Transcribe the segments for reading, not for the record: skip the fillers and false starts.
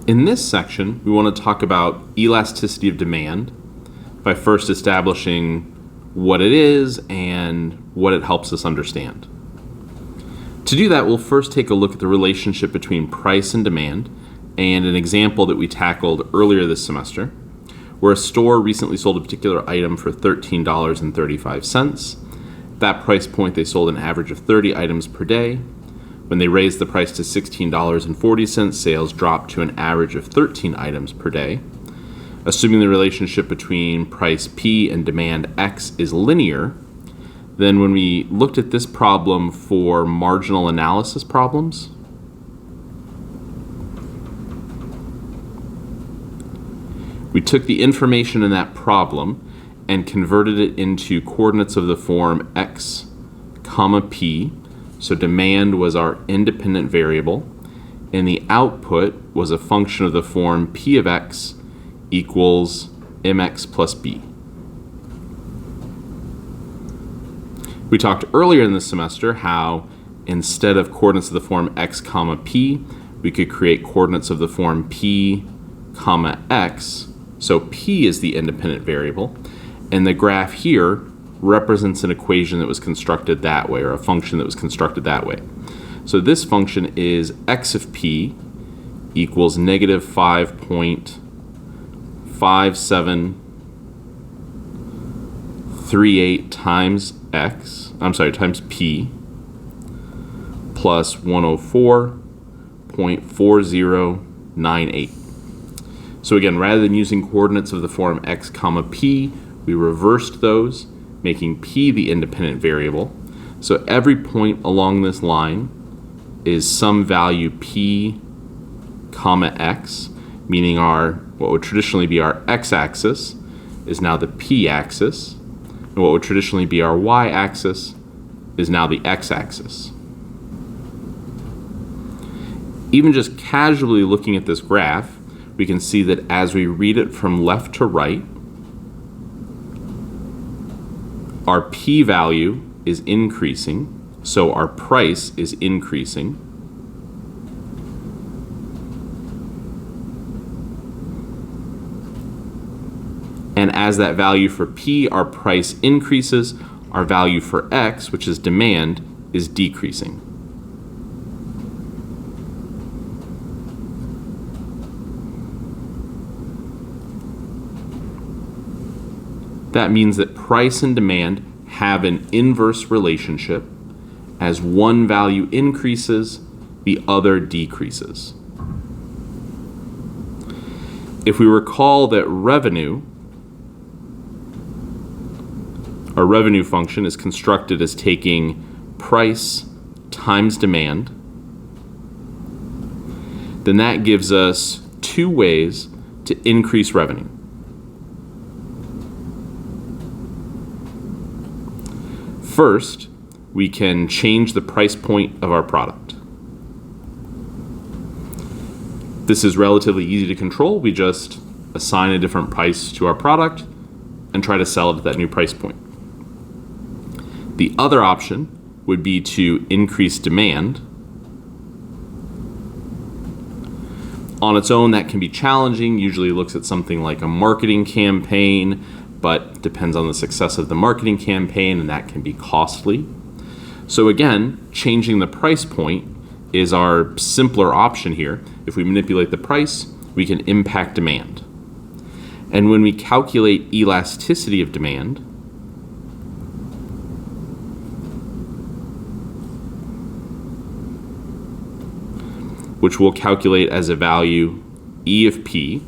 In this section, we want to talk about elasticity of demand by first establishing what it is and what it helps us understand. To do that, we'll first take a look at the relationship between price and demand and an example that we tackled earlier this semester, where a store recently sold a particular item for $13.35. At that price point, they sold an average of 30 items per day. When they raised the price to $16.40, sales dropped to an average of 13 items per day. Assuming the relationship between price P and demand X is linear, then when we looked at this problem for marginal analysis problems, we took the information in that problem and converted it into coordinates of the form x, comma p. So demand was our independent variable, and the output was a function of the form p of x equals mx plus b. We talked earlier in the semester how instead of coordinates of the form x comma p, we could create coordinates of the form p comma x. So p is the independent variable, and the graph here represents an equation that was constructed that way, or a function that was constructed that way. So this function is x of p equals negative 5.5738 times times p plus 104.4098. So again, rather than using coordinates of the form x comma p, we reversed those, making p the independent variable. So every point along this line is some value p comma x, meaning what would traditionally be our x-axis is now the p-axis, and what would traditionally be our y-axis is now the x-axis. Even just casually looking at this graph, we can see that as we read it from left to right, our p value is increasing, so our price is increasing. And as that value for p, our price increases, our value for x, which is demand, is decreasing. That means that price and demand have an inverse relationship. As one value increases, the other decreases. If we recall that our revenue function is constructed as taking price times demand, then that gives us two ways to increase revenue. First, we can change the price point of our product. This is relatively easy to control. We just assign a different price to our product and try to sell it at that new price point. The other option would be to increase demand. On its own, that can be challenging. Usually looks at something like a marketing campaign, but depends on the success of the marketing campaign, and that can be costly. So again, changing the price point is our simpler option here. If we manipulate the price, we can impact demand. And when we calculate elasticity of demand, which we'll calculate as a value E of P,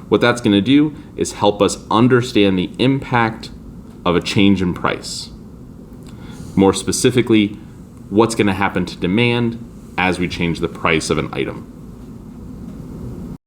what that's going to do is help us understand the impact of a change in price. More specifically, what's going to happen to demand as we change the price of an item.